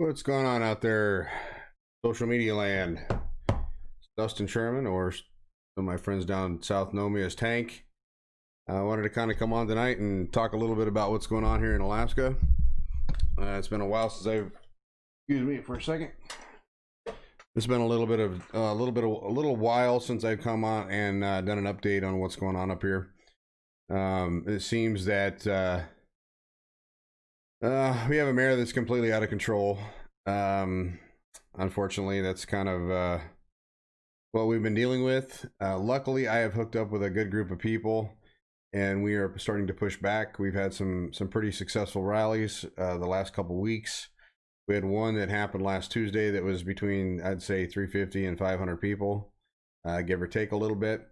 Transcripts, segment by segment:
What's going on out there, social media land? It's Dustin Sherman, or some of my friends down south know me as Tank. I wanted to kind of come on tonight and talk a little bit about what's going on here in Alaska. It's been a while since excuse me for a second. It's been a little while since I've come on and done an update on what's going on up here. It seems that we have a mayor that's completely out of control. Unfortunately, that's kind of what we've been dealing with. Luckily, I have hooked up with a good group of people, and we are starting to push back. We've had some pretty successful rallies the last couple weeks. We had one that happened last Tuesday that was between, I'd say, 350 and 500 people, give or take a little bit.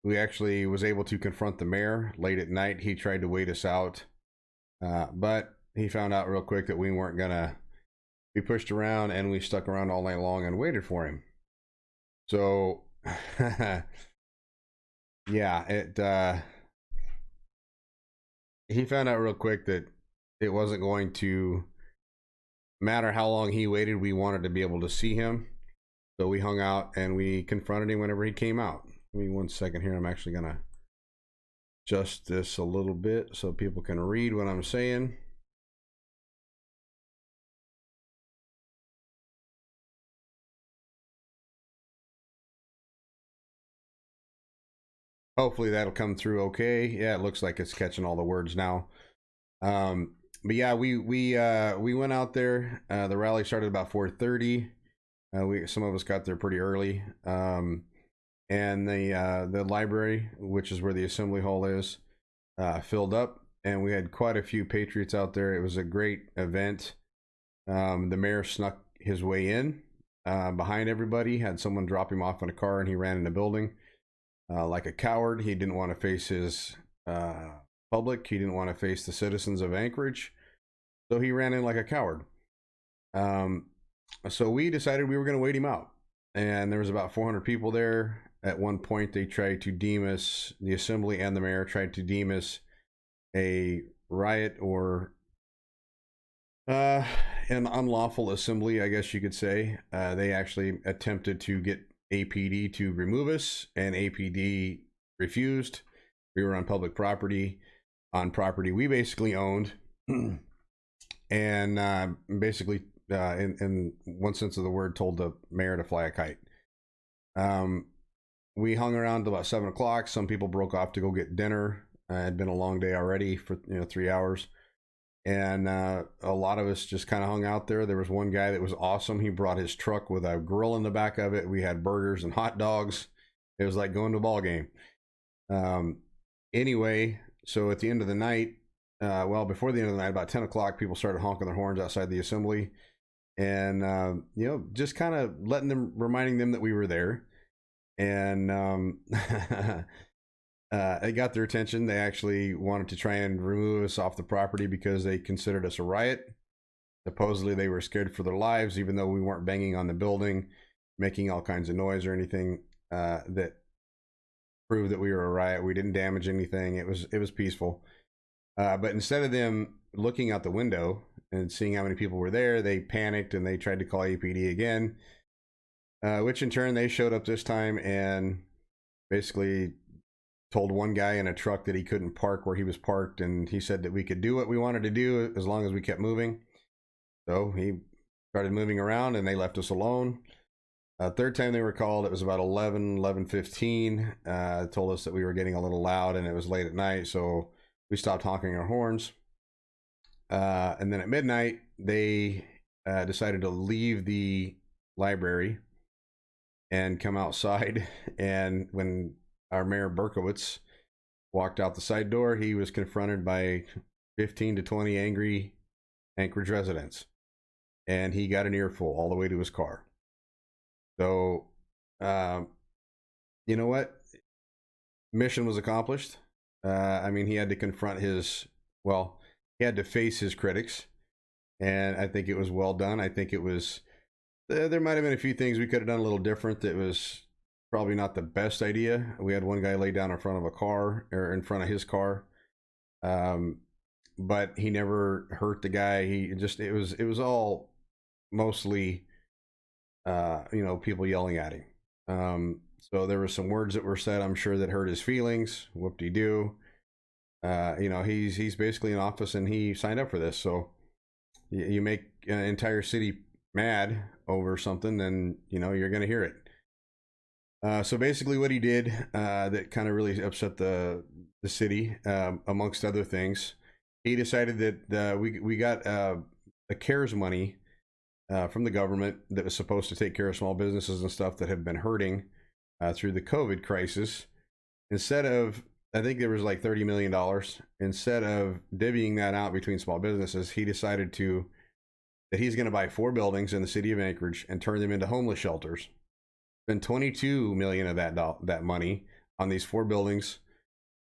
We actually was able to confront the mayor late at night. He tried to wait us out, but he found out real quick that we weren't gonna be pushed around, and we stuck around all night long and waited for him. So yeah, he found out real quick that it wasn't going to matter how long he waited. We wanted to be able to see him, so we hung out and we confronted him whenever he came out. Give me 1 second here. I'm actually gonna adjust this a little bit so people can read what I'm saying. Hopefully that'll come through okay. Yeah, it looks like it's catching all the words now. But yeah, we went out there. The rally started about 4:30. Some of us got there pretty early. And the library, which is where the assembly hall is, filled up, and we had quite a few Patriots out there. It was a great event. The mayor snuck his way in behind everybody, had someone drop him off in a car, and he ran in the building like a coward. He didn't want to face his public. He didn't want to face the citizens of Anchorage, so he ran in like a coward. So we decided we were going to wait him out, and there was about 400 people there. At one point, they tried to deem us, the assembly and the mayor tried to deem us a riot or an unlawful assembly, I guess you could say. They actually attempted to get APD to remove us, and APD refused. We were on public property, on property we basically owned, and basically, in one sense of the word, told the mayor to fly a kite. We hung around till about 7 o'clock. Some people broke off to go get dinner. It had been a long day already for 3 hours. And a lot of us just kind of hung out there. There was one guy that was awesome. He brought his truck with a grill in the back of it. We had burgers and hot dogs. It was like going to a ball game. Anyway, so at the end of the night, before the end of the night, about 10 o'clock, people started honking their horns outside the assembly. And, just kind of reminding them that we were there. And it got their attention. They actually wanted to try and remove us off the property because they considered us a riot. Supposedly they were scared for their lives, even though we weren't banging on the building, making all kinds of noise or anything that proved that we were a riot. We didn't damage anything. It was peaceful. But instead of them looking out the window and seeing how many people were there, they panicked and they tried to call APD again, which in turn they showed up this time and basically told one guy in a truck that he couldn't park where he was parked, and he said that we could do what we wanted to do as long as we kept moving. So he started moving around and they left us alone. Third time they were called, it was about 11:15. Told us that we were getting a little loud and it was late at night, so we stopped honking our horns. And then at midnight, they decided to leave the library and come outside. And when our mayor Berkowitz walked out the side door, he was confronted by 15 to 20 angry Anchorage residents, and he got an earful all the way to his car. So, you know what? Mission was accomplished. I mean, he had to confront he had to face his critics, and I think it was well done. I think it was, there might have been a few things we could have done a little different. That was probably not the best idea. We had one guy lay down in front of a car, or in front of his car. but he never hurt the guy. It was all mostly people yelling at him. So there were some words that were said, I'm sure, that hurt his feelings. Whoop-de-doo. He's basically in office and he signed up for this. So you make an entire city mad over something, then you're going to hear it. So basically, what he did that kind of really upset the city, amongst other things, he decided that we got a CARES money from the government that was supposed to take care of small businesses and stuff that have been hurting through the COVID crisis. Instead of, I think there was like $30 million, instead of divvying that out between small businesses, he decided that he's going to buy 4 buildings in the city of Anchorage and turn them into homeless shelters. Spend $22 million of that money on these 4 buildings,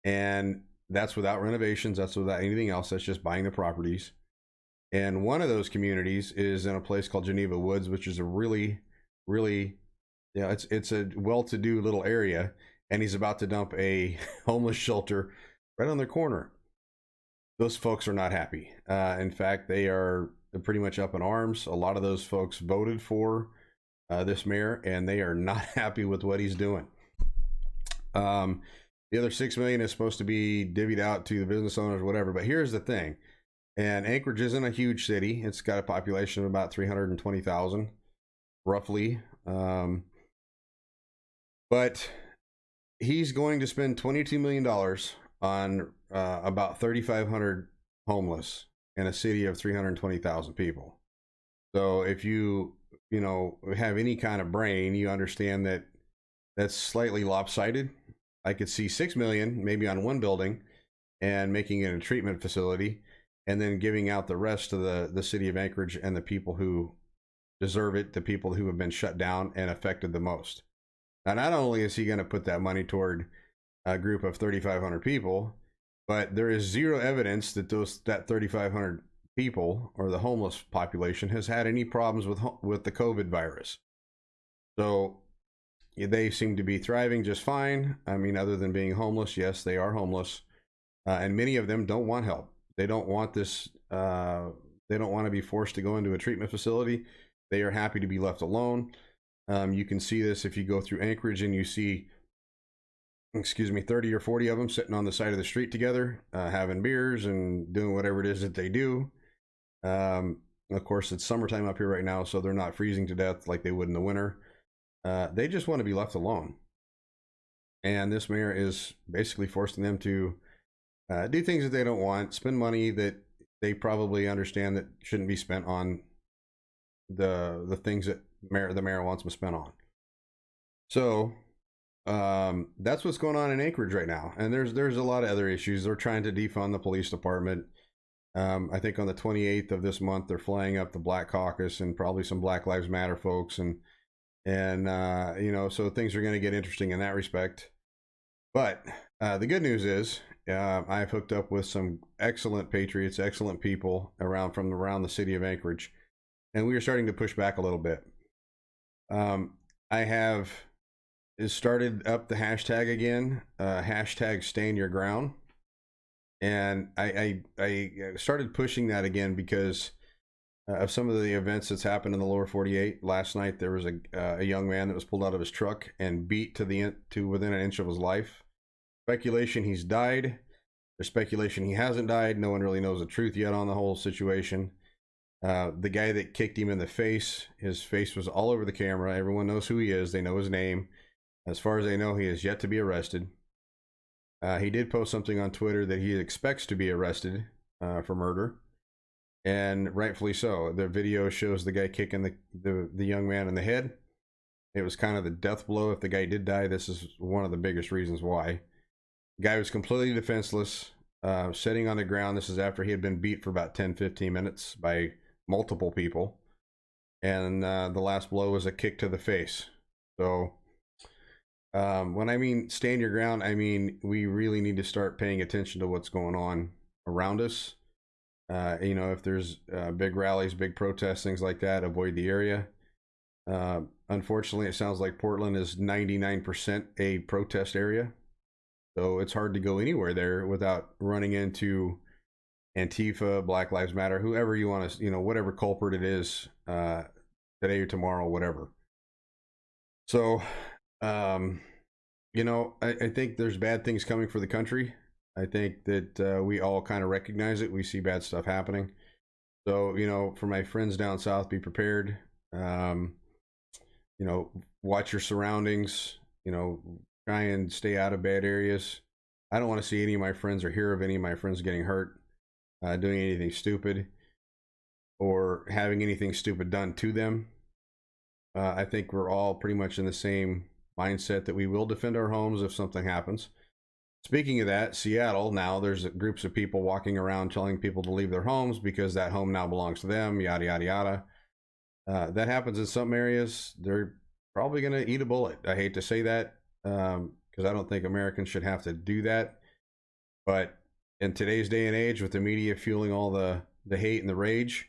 and that's without renovations. That's without anything else. That's just buying the properties. And one of those communities is in a place called Geneva Woods, which is a really, really, it's a well-to-do little area. And he's about to dump a homeless shelter right on their corner. Those folks are not happy. In fact, they're pretty much up in arms. A lot of those folks voted for this mayor, and they are not happy with what he's doing. The other $6 million is supposed to be divvied out to the business owners, whatever. But here's the thing. And Anchorage isn't a huge city. It's got a population of about 320,000, roughly. But he's going to spend $22 million on about 3,500 homeless in a city of 320,000 people. So if you have any kind of brain, you understand that that's slightly lopsided. I could see $6 million maybe on one building and making it a treatment facility, and then giving out the rest to the city of Anchorage and the people who deserve it, the people who have been shut down and affected the most. Now, not only is he going to put that money toward a group of 3,500 people, but there is zero evidence that that 3,500 people, or the homeless population, has had any problems with the COVID virus. So they seem to be thriving just fine. I mean, other than being homeless, yes, they are homeless, and many of them don't want help. They don't want this. They don't want to be forced to go into a treatment facility. They are happy to be left alone. You can see this if you go through Anchorage and you see, 30 or 40 of them sitting on the side of the street together, having beers and doing whatever it is that they do. Of course, it's summertime up here right now, so they're not freezing to death like they would in the winter. They just want to be left alone. And this mayor is basically forcing them to do things that they don't want, spend money that they probably understand that shouldn't be spent on the things that the mayor wants them to spend on. So that's what's going on in Anchorage right now. And there's a lot of other issues. They're trying to defund the police department. I think on the 28th of this month, they're flying up the Black Caucus and probably some Black Lives Matter folks. And so things are going to get interesting in that respect. But the good news is I've hooked up with some excellent patriots, excellent people from around the city of Anchorage. And we are starting to push back a little bit. I have started up the hashtag again, hashtag stand your ground. And I started pushing that again because of some of the events that's happened in the lower 48. Last night, there was a young man that was pulled out of his truck and beat to within an inch of his life. Speculation he's died. There's speculation he hasn't died. No one really knows the truth yet on the whole situation. The guy that kicked him in the face, his face was all over the camera. Everyone knows who he is. They know his name. As far as they know, he is yet to be arrested. He did post something on Twitter that he expects to be arrested for murder, and rightfully so. The video shows the guy kicking the young man in the head. It was kind of the death blow. If the guy did die, this is one of the biggest reasons why. The guy was completely defenseless, sitting on the ground. This is after he had been beat for about 10-15 minutes by multiple people, and the last blow was a kick to the face. So when I mean stand your ground, I mean we really need to start paying attention to what's going on around us. If there's big rallies, big protests, things like that, avoid the area. Unfortunately, it sounds like Portland is 99% a protest area, so it's hard to go anywhere there without running into Antifa, Black Lives Matter, whoever you want to, whatever culprit it is, today or tomorrow, whatever. So, um, I think there's bad things coming for the country. I think that we all kind of recognize it. We see bad stuff happening. So, for my friends down south, be prepared. Um, Watch your surroundings. Try and stay out of bad areas. I don't want to see any of my friends or hear of any of my friends getting hurt, doing anything stupid, or having anything stupid done to them. I think we're all pretty much in the same mindset that we will defend our homes if something happens. Speaking of that, Seattle, now there's groups of people walking around telling people to leave their homes because that home now belongs to them, yada, yada, yada. That happens in some areas. They're probably going to eat a bullet. I hate to say that because I don't think Americans should have to do that. But in today's day and age, with the media fueling all the hate and the rage,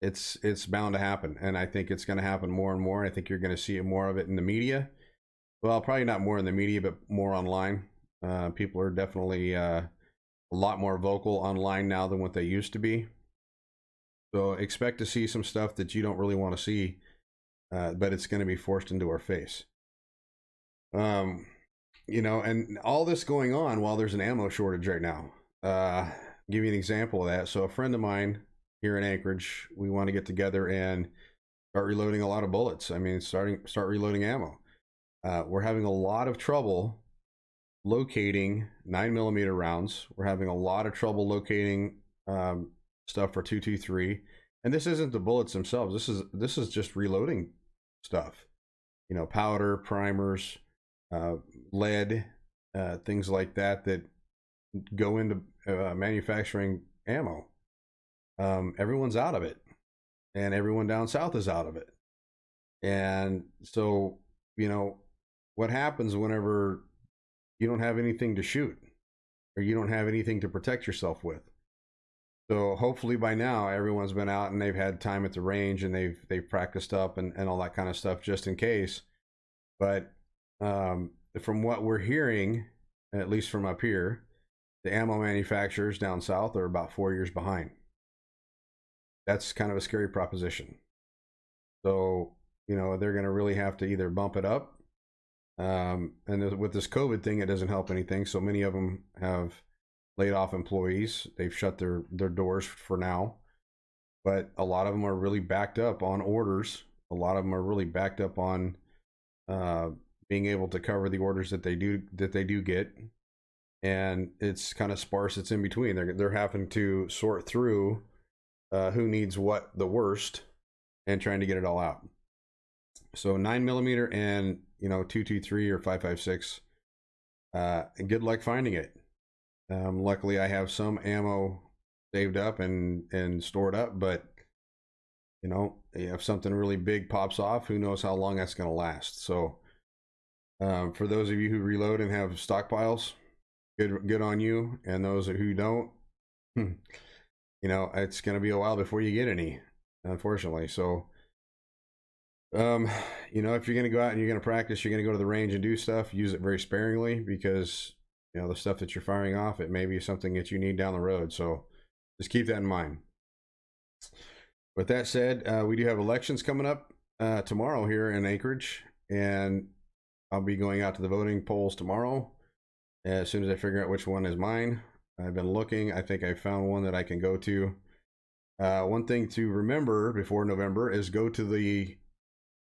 it's bound to happen. And I think it's going to happen more and more. I think you're going to see more of it in the media. Well, probably not more in the media, but more online. People are definitely a lot more vocal online now than what they used to be. So expect to see some stuff that you don't really want to see, but it's going to be forced into our face. And all this going on while there's an ammo shortage right now. Give you an example of that. So a friend of mine here in Anchorage, we want to get together and start reloading a lot of bullets. I mean, start reloading ammo. We're having a lot of trouble locating 9mm rounds. We're having a lot of trouble locating stuff for 223, and this isn't the bullets themselves. This is just reloading stuff. Powder, primers, lead, things like that go into manufacturing ammo. Everyone's out of it, and everyone down south is out of it. And so, what happens whenever you don't have anything to shoot, or you don't have anything to protect yourself with? So hopefully by now everyone's been out and they've had time at the range and they've practiced up and all that kind of stuff just in case. But from what we're hearing, at least from up here, the ammo manufacturers down south are about 4 years behind. That's kind of a scary proposition. So, they're going to really have to either bump it up. And with this COVID thing, it doesn't help anything. So many of them have laid off employees. They've shut their doors for now. But a lot of them are really backed up on orders. A lot of them are really backed up on being able to cover the orders that they do get. And it's kind of sparse. It's in between. They're having to sort through who needs what the worst and trying to get it all out. So 9mm and 223 or 5.56. Good luck finding it. Luckily, I have some ammo saved up and stored up, but if something really big pops off, who knows how long that's going to last. So for those of you who reload and have stockpiles, good on you. And those who don't, it's going to be a while before you get any, unfortunately. So if you're going to go out and you're going to practice, you're going to go to the range and do stuff, use it very sparingly, because the stuff that you're firing off, it may be something that you need down the road. So just keep that in mind. With that said, we do have elections coming up tomorrow here in Anchorage, and I'll be going out to the voting polls tomorrow as soon as I figure out which one is mine. I've been looking. I think I found one that I can go to. One thing to remember before November is go to the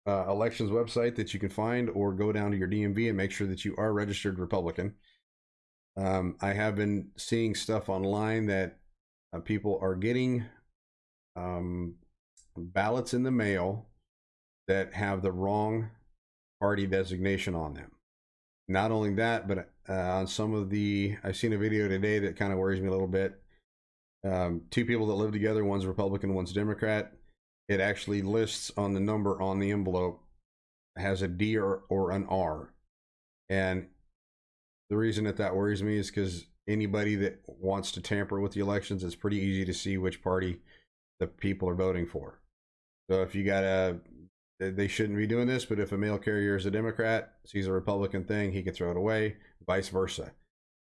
elections website that you can find, or go down to your DMV and make sure that you are registered Republican. I have been seeing stuff online that people are getting ballots in the mail that have the wrong party designation on them. Not only that, but on some of I've seen a video today that kind of worries me a little bit. Two people that live together, one's Republican, one's Democrat. It actually lists on the number on the envelope has a D or an R. And the reason that worries me is because anybody that wants to tamper with the elections, it's pretty easy to see which party the people are voting for. So if you got they shouldn't be doing this, but if a mail carrier is a Democrat, sees a Republican thing, he can throw it away, vice versa.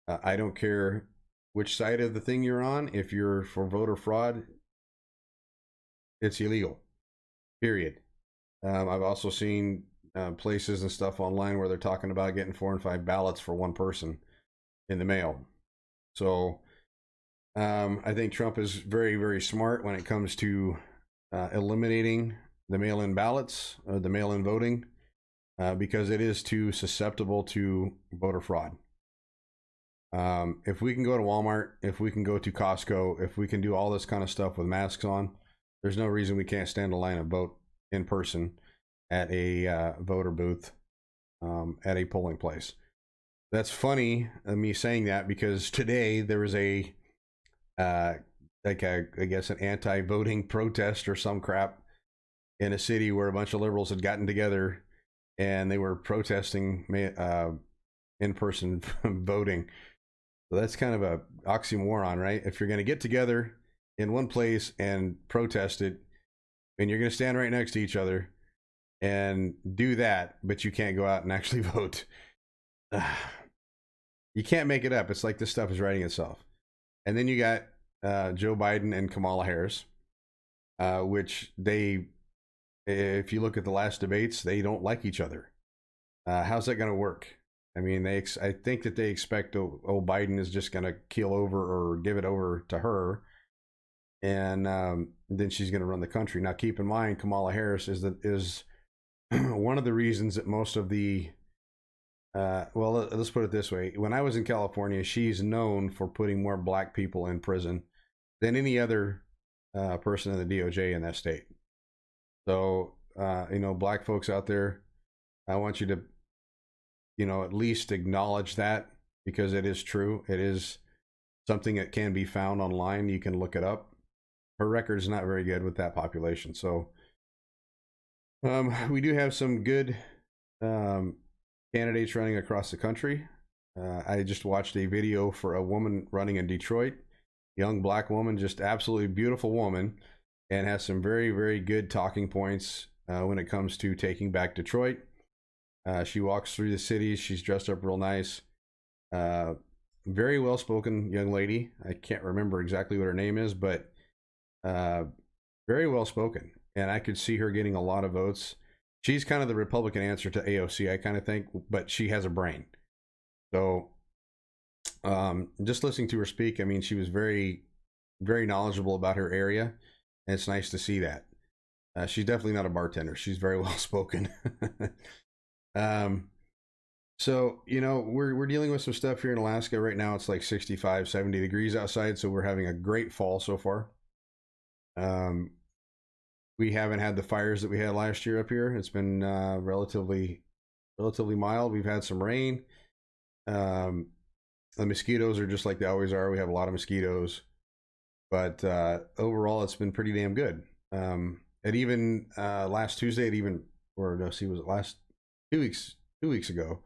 I don't care which side of the thing you're on. If you're for voter fraud, it's illegal, period. I've also seen places and stuff online where they're talking about getting 4 and 5 ballots for one person in the mail. So I think Trump is very, very smart when it comes to eliminating the mail-in ballots, the mail-in voting, because it is too susceptible to voter fraud. If we can go to Walmart, if we can go to Costco, if we can do all this kind of stuff with masks on, there's no reason we can't stand a line and vote in person at a voter booth, at a polling place. That's funny, me saying that, because today there was I guess an anti-voting protest or some crap in a city where a bunch of liberals had gotten together and they were protesting in-person voting. So that's kind of a oxymoron, right? If you're going to get together in one place and protest it, and you're going to stand right next to each other and do that, but you can't go out and actually vote. You can't make it up. It's like this stuff is writing itself. And then you got Joe Biden and Kamala Harris, which if you look at the last debates, they don't like each other. How's that going to work? I mean, I think that they expect old Biden is just going to keel over or give it over to her, and then she's going to run the country. Now, keep in mind, Kamala Harris is one of the reasons that most of the well, let's put it this way. When I was in California, she's known for putting more black people in prison than any other person in the DOJ in that state. So, black folks out there, I want you to, at least acknowledge that, because it is true. It is something that can be found online. You can look it up. Her record is not very good with that population. So, we do have some good candidates running across the country. I just watched a video for a woman running in Detroit, young black woman, just absolutely beautiful woman, and has some very, very good talking points when it comes to taking back Detroit. She walks through the city. She's dressed up real nice. Very well-spoken young lady. I can't remember exactly what her name is, but very well-spoken. And I could see her getting a lot of votes. She's kind of the Republican answer to AOC, I kind of think, but she has a brain. So just listening to her speak, I mean, she was very, very knowledgeable about her area. And it's nice to see that. She's definitely not a bartender. She's very well-spoken. So, we're dealing with some stuff here in Alaska right now. It's like 65, 70 degrees outside. So we're having a great fall so far. We haven't had the fires that we had last year up here. It's been relatively mild. We've had some rain. The mosquitoes are just like they always are. We have a lot of mosquitoes, but overall, it's been pretty damn good. Last Tuesday, was it last 2 weeks? 2 weeks ago,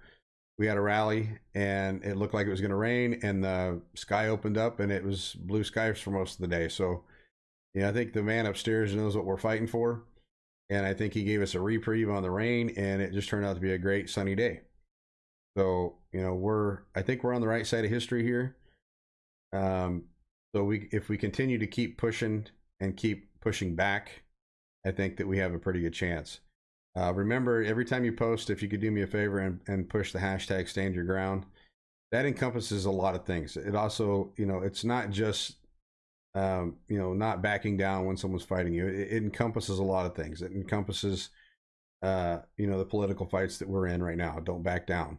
we had a rally, and it looked like it was going to rain, and the sky opened up, and it was blue skies for most of the day. So, I think the man upstairs knows what we're fighting for, and I think he gave us a reprieve on the rain, and it just turned out to be a great sunny day. So, I think we're on the right side of history here. If we continue to keep pushing and keep pushing back, I think that we have a pretty good chance. Remember, every time you post, if you could do me a favor and push the hashtag stand your ground, that encompasses a lot of things. It also, it's not just, not backing down when someone's fighting you. It encompasses a lot of things. It encompasses, the political fights that we're in right now. Don't back down.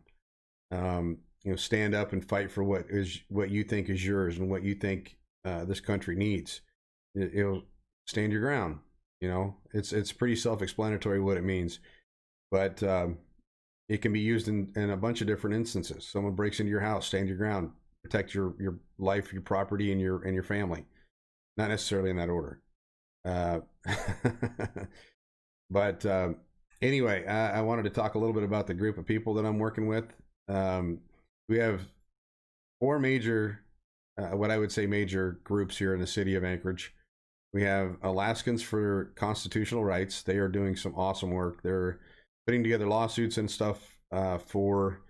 Stand up and fight for what you think is yours and what you think this country needs. Stand your ground. It's pretty self-explanatory what it means, but it can be used in a bunch of different instances. Someone breaks into your house, stand your ground, protect your life, your property, and your family. Not necessarily in that order. But anyway, I wanted to talk a little bit about the group of people that I'm working with. We have 4 major, what I would say major groups here in the city of Anchorage. We have Alaskans for Constitutional Rights. They are doing some awesome work. They're putting together lawsuits and stuff for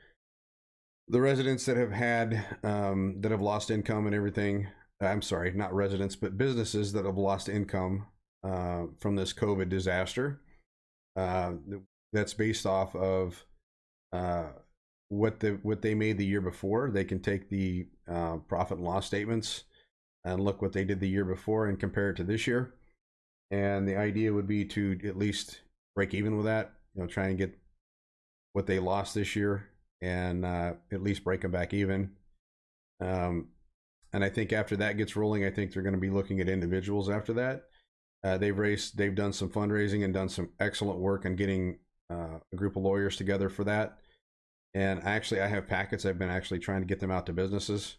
the residents that have had that have lost income and everything. I'm sorry, not residents, but businesses that have lost income from this COVID disaster. Uh, that's based off of what they made the year before. They can take the profit and loss statements and look what they did the year before and compare it to this year. And the idea would be to at least break even with that. Try and get what they lost this year and at least break them back even. And I think after that gets rolling, I think they're going to be looking at individuals after that. They've done some fundraising and done some excellent work on getting a group of lawyers together for that. And actually, I have packets. I've been actually trying to get them out to businesses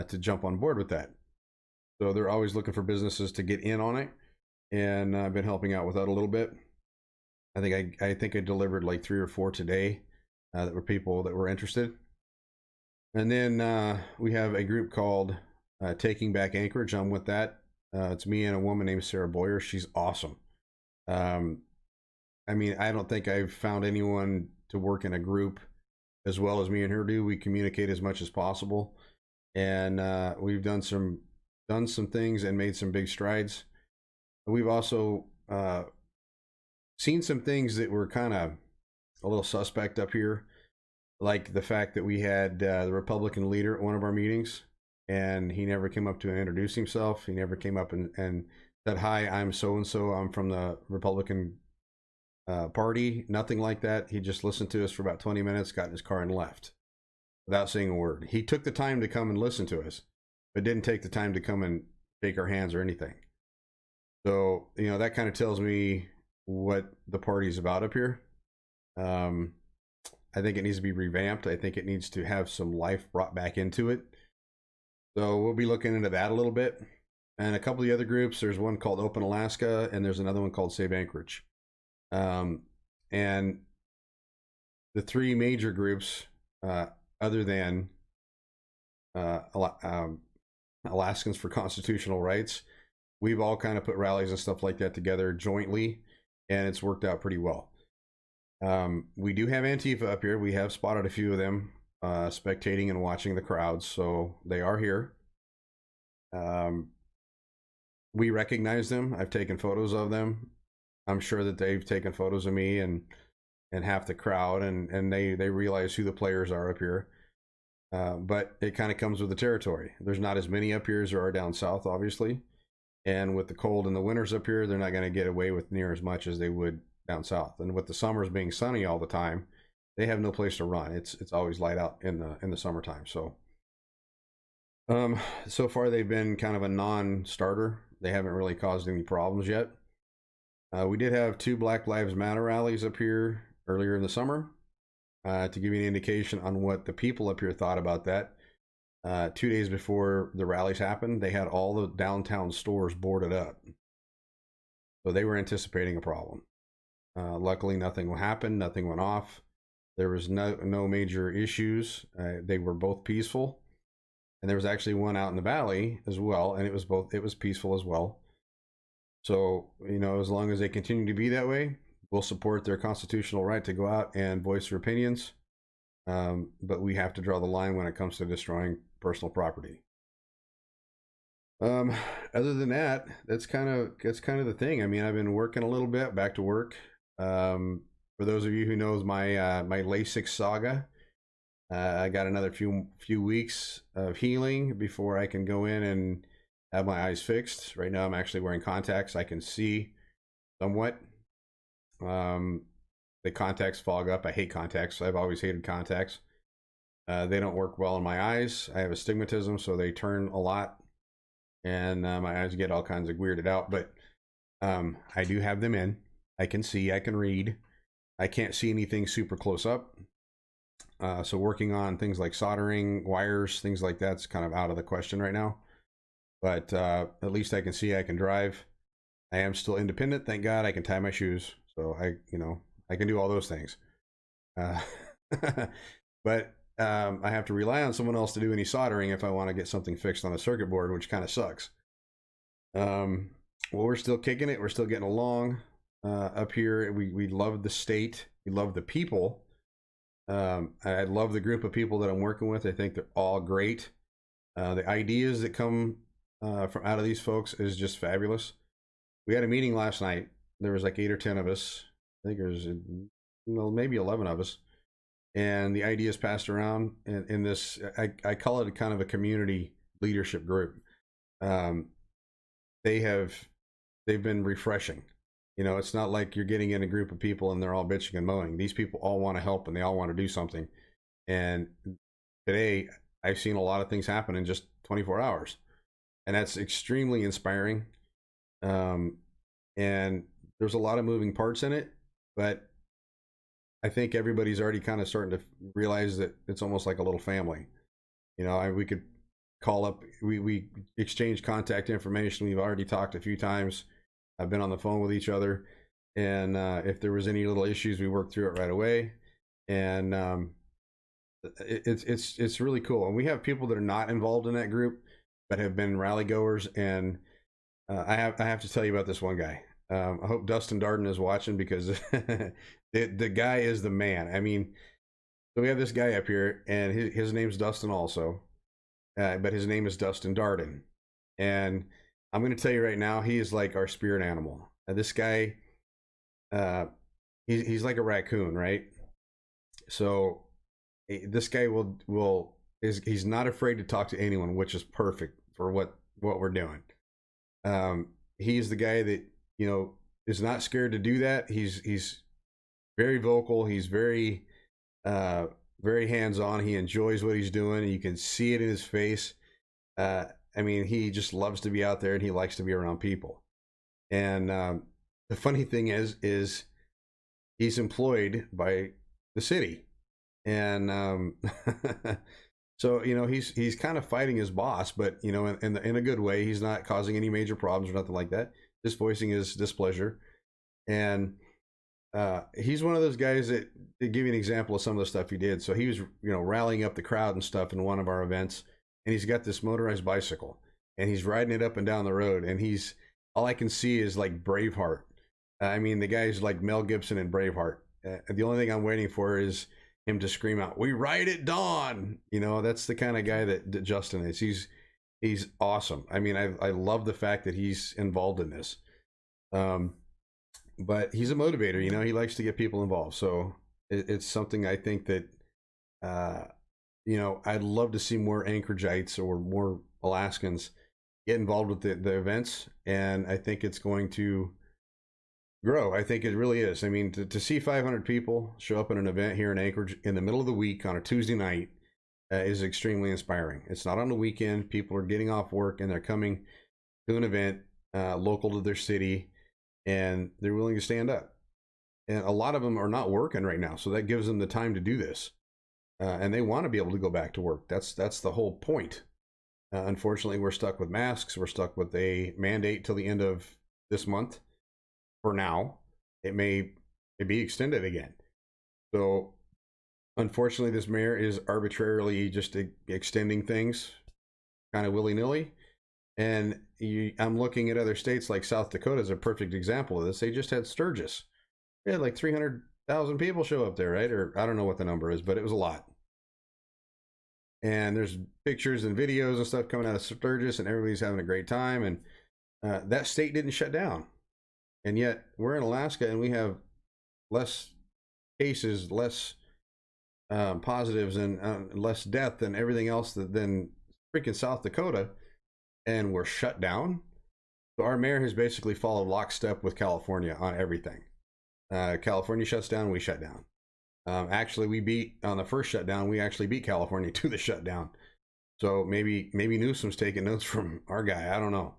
to jump on board with that. So they're always looking for businesses to get in on it. And I've been helping out with that a little bit. I think I delivered like 3 or 4 today that were people that were interested. And then we have a group called Taking Back Anchorage. I'm with that. It's me and a woman named Sarah Boyer. She's awesome. I mean, I don't think I've found anyone to work in a group as well as me and her do. We communicate as much as possible, and we've done some things and made some big strides. We've also seen some things that were kind of a little suspect up here, like the fact that we had the Republican leader at one of our meetings, and he never came up to introduce himself. He never came up and said, "Hi, I'm so-and-so. I'm from the Republican party." Nothing like that. He just listened to us for about 20 minutes, got in his car and left without saying a word. He took the time to come and listen to us, but didn't take the time to come and shake our hands or anything. So, that kind of tells me what the party's about up here. I think it needs to be revamped. I think it needs to have some life brought back into it. So we'll be looking into that a little bit. And a couple of the other groups, there's one called Open Alaska, and there's another one called Save Anchorage. And the 3 major groups, other than Alaskans for Constitutional Rights, we've all kind of put rallies and stuff like that together jointly, and it's worked out pretty well. We do have Antifa up here. We have spotted a few of them spectating and watching the crowds, so they are here. We recognize them. I've taken photos of them. I'm sure that they've taken photos of me and half the crowd, and they realize who the players are up here. But it kind of comes with the territory. There's not as many up here as there are down south, obviously. And with the cold and the winters up here, they're not going to get away with near as much as they would down south. And with the summers being sunny all the time, they have no place to run. It's always light out in the summertime. So so far they've been kind of a non-starter. They haven't really caused any problems yet. We did have 2 Black Lives Matter rallies up here earlier in the summer. To give you an indication on what the people up here thought about that, 2 days before the rallies happened, they had all the downtown stores boarded up. So they were anticipating a problem. Luckily, nothing happened. Nothing went off. There was no major issues. They were both peaceful. And there was actually one out in the valley as well, and it was peaceful as well. So, as long as they continue to be that way, we'll support their constitutional right to go out and voice their opinions. But we have to draw the line when it comes to destroying personal property. Other than that, that's kind of the thing. I mean, I've been working a little bit, back to work. For those of you who knows my my LASIK saga, I got another few weeks of healing before I can go in and have my eyes fixed. Right now, I'm actually wearing contacts. I can see somewhat. The contacts fog up. I hate contacts. I've always hated contacts. They don't work well in my eyes. I have astigmatism, so they turn a lot, and my eyes get all kinds of weirded out. But I do have them in. I can see. I can read. I can't see anything super close up. So working on things like soldering wires, things like that's kind of out of the question right now. But at least I can see. I can drive. I am still independent. Thank God. I can tie my shoes. So I can do all those things. But I have to rely on someone else to do any soldering if I want to get something fixed on the circuit board, which kind of sucks. Well, we're still kicking it. We're still getting along up here. We love the state. We love the people. I love the group of people that I'm working with. I think they're all great. The ideas that come from out of these folks is just fabulous. We had a meeting last night. There was like 8 or 10 of us. I think there's maybe 11 of us, and the ideas passed around in this. I call it a kind of a community leadership group. Um, they've been refreshing. You know, it's not like you're getting in a group of people and they're all bitching and moaning. These people all want to help and they all want to do something. And today, I've seen a lot of things happen in just 24 hours, and that's extremely inspiring. Um, and there's a lot of moving parts in it, but I think everybody's already kind of starting to realize that it's almost like a little family. You know, we could call up, we exchange contact information. We've already talked a few times. I've been on the phone with each other, and if there was any little issues, we worked through it right away. And it's really cool. And we have people that are not involved in that group, but have been rally goers. And I have to tell you about this one guy. I hope Dustin Darden is watching, because the guy is the man. I mean, so we have this guy up here, and his name's Dustin also, but his name is Dustin Darden. And I'm going to tell you right now, he is like our spirit animal. This guy, he's like a raccoon, right? So this guy he's not afraid to talk to anyone, which is perfect for what we're doing. He's the guy that, you know, is not scared to do that. He's very vocal. He's very very hands-on. He enjoys what he's doing. You can see it in his face. I mean, he just loves to be out there, and he likes to be around people. And the funny thing is he's employed by the city, and so, you know, he's kind of fighting his boss, but, you know, in a good way. He's not causing any major problems or nothing like that. Just voicing his displeasure. And he's one of those guys that, to give you an example of some of the stuff he did. So he was, you know, rallying up the crowd and stuff in one of our events, and he's got this motorized bicycle, and he's riding it up and down the road, and all I can see is like Braveheart. I mean, the guy's like Mel Gibson in Braveheart. The only thing I'm waiting for is him to scream out, "We ride at dawn!" You know, that's the kind of guy that Justin is. He's awesome. I mean, I love the fact that he's involved in this. But he's a motivator. You know, he likes to get people involved. So it's something I think that, you know, I'd love to see more Anchoragites or more Alaskans get involved with the events. And I think it's going to grow. I think it really is. I mean, to see 500 people show up at an event here in Anchorage in the middle of the week on a Tuesday night is extremely inspiring. It's not on the weekend. People are getting off work and they're coming to an event local to their city, and they're willing to stand up. And a lot of them are not working right now, so that gives them the time to do this. And they want to be able to go back to work. That's the whole point. Unfortunately, we're stuck with masks. We're stuck with a mandate till the end of this month. For now, it may be extended again. So, unfortunately, this mayor is arbitrarily just extending things kind of willy-nilly. And I'm looking at other states like South Dakota as a perfect example of this. They just had Sturgis. They had like 300,000 people show up there, right? Or I don't know what the number is, but it was a lot. And there's pictures and videos and stuff coming out of Sturgis, and everybody's having a great time. And that state didn't shut down. And yet we're in Alaska, and we have less cases, less positives, and less death and everything else than freaking South Dakota, and we're shut down. So our mayor has basically followed lockstep with California on everything. California shuts down, we shut down. Actually, we beat on the first shutdown. We actually beat California to the shutdown. So maybe Newsom's taking notes from our guy. I don't know.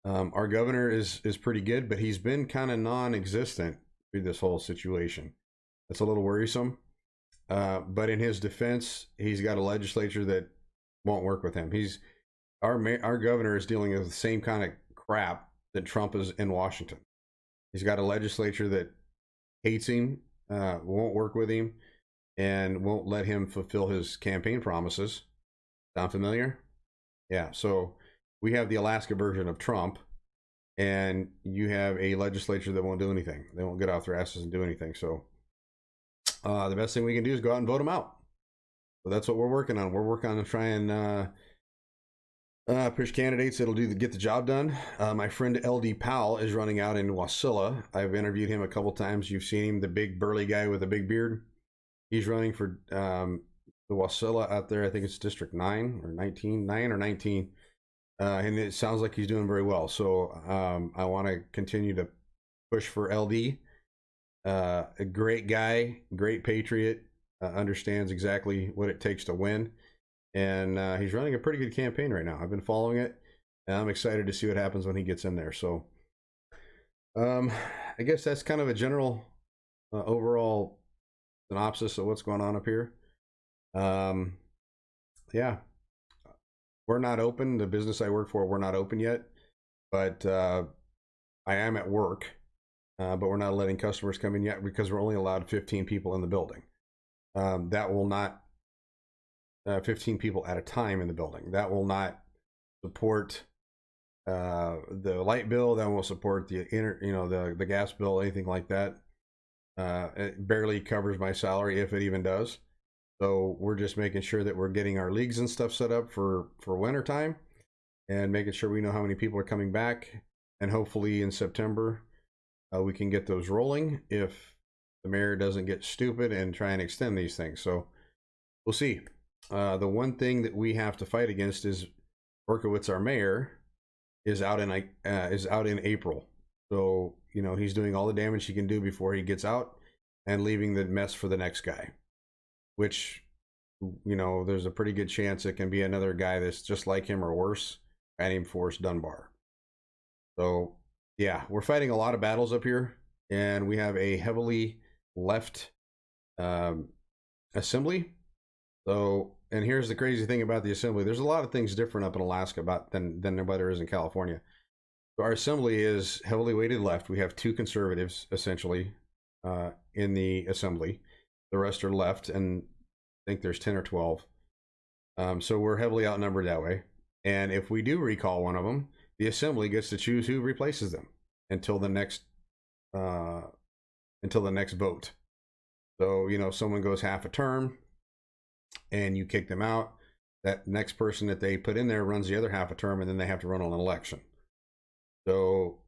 Our governor is pretty good, but he's been kind of non-existent through this whole situation. That's a little worrisome. But in his defense, he's got a legislature that won't work with him. Our governor is dealing with the same kind of crap that Trump is in Washington. He's got a legislature that hates him, won't work with him, and won't let him fulfill his campaign promises. Sound familiar? Yeah. So we have the Alaska version of Trump, and you have a legislature that won't do anything. They won't get off their asses and do anything. So the best thing we can do is go out and vote them out. So that's what we're working on. We're working on trying push candidates that'll get the job done. My friend LD Powell is running out in Wasilla. I've interviewed him a couple times. You've seen him, the big burly guy with a big beard. He's running for the Wasilla out there. I think it's District 9 or 19, 9 or 19. And it sounds like he's doing very well. So I want to continue to push for LD. A great guy, great patriot, understands exactly what it takes to win. And he's running a pretty good campaign right now. I've been following it, and I'm excited to see what happens when he gets in there. So I guess that's kind of a general overall synopsis of what's going on up here. Yeah, we're not open. The business I work for, we're not open yet, but I am at work, but we're not letting customers come in yet because we're only allowed 15 people in the building. That will not 15 people at a time in the building. That will not support the light bill. That won't support the the gas bill, anything like that. It barely covers my salary, if it even does. So we're just making sure that we're getting our leagues and stuff set up for winter time, and making sure we know how many people are coming back. And hopefully in September we can get those rolling if the mayor doesn't get stupid and try and extend these things. So we'll see. The one thing that we have to fight against is Berkowitz, our mayor, is out in April. So he's doing all the damage he can do before he gets out, and leaving the mess for the next guy. Which, there's a pretty good chance it can be another guy that's just like him or worse, a guy named Forrest Dunbar. So yeah, we're fighting a lot of battles up here, and we have a heavily left assembly. So, and here's the crazy thing about the assembly. There's a lot of things different up in Alaska than there is in California. So our assembly is heavily weighted left. We have 2 conservatives, essentially, in the assembly. The rest are left, and I think there's 10 or 12. So we're heavily outnumbered that way. And if we do recall one of them, the assembly gets to choose who replaces them until the next vote. So, someone goes half a term and you kick them out, that next person that they put in there runs the other half a term, and then they have to run on an election. So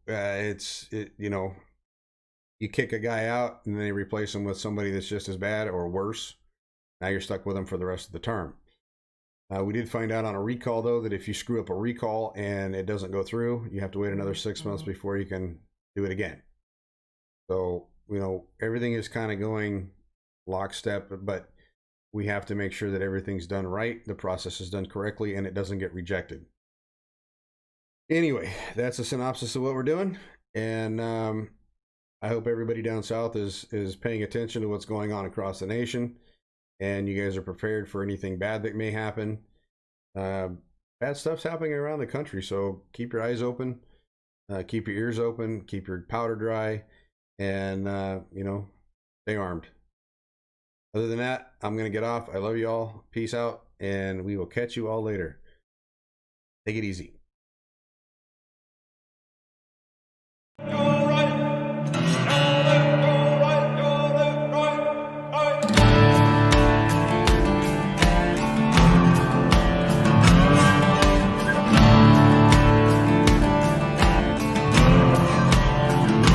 you kick a guy out and then they replace him with somebody that's just as bad or worse. Now you're stuck with them for the rest of the term. We did find out on a recall, though, that if you screw up a recall and it doesn't go through, you have to wait another 6 months before you can do it again. So, everything is kind of going lockstep, but we have to make sure that everything's done right, the process is done correctly, and it doesn't get rejected. Anyway, that's a synopsis of what we're doing, and I hope everybody down south is paying attention to what's going on across the nation, and you guys are prepared for anything bad that may happen. Bad stuff's happening around the country, so keep your eyes open, keep your ears open, keep your powder dry, and stay armed. Other than that, I'm going to get off. I love you all. Peace out, and we will catch you all later. Take it easy.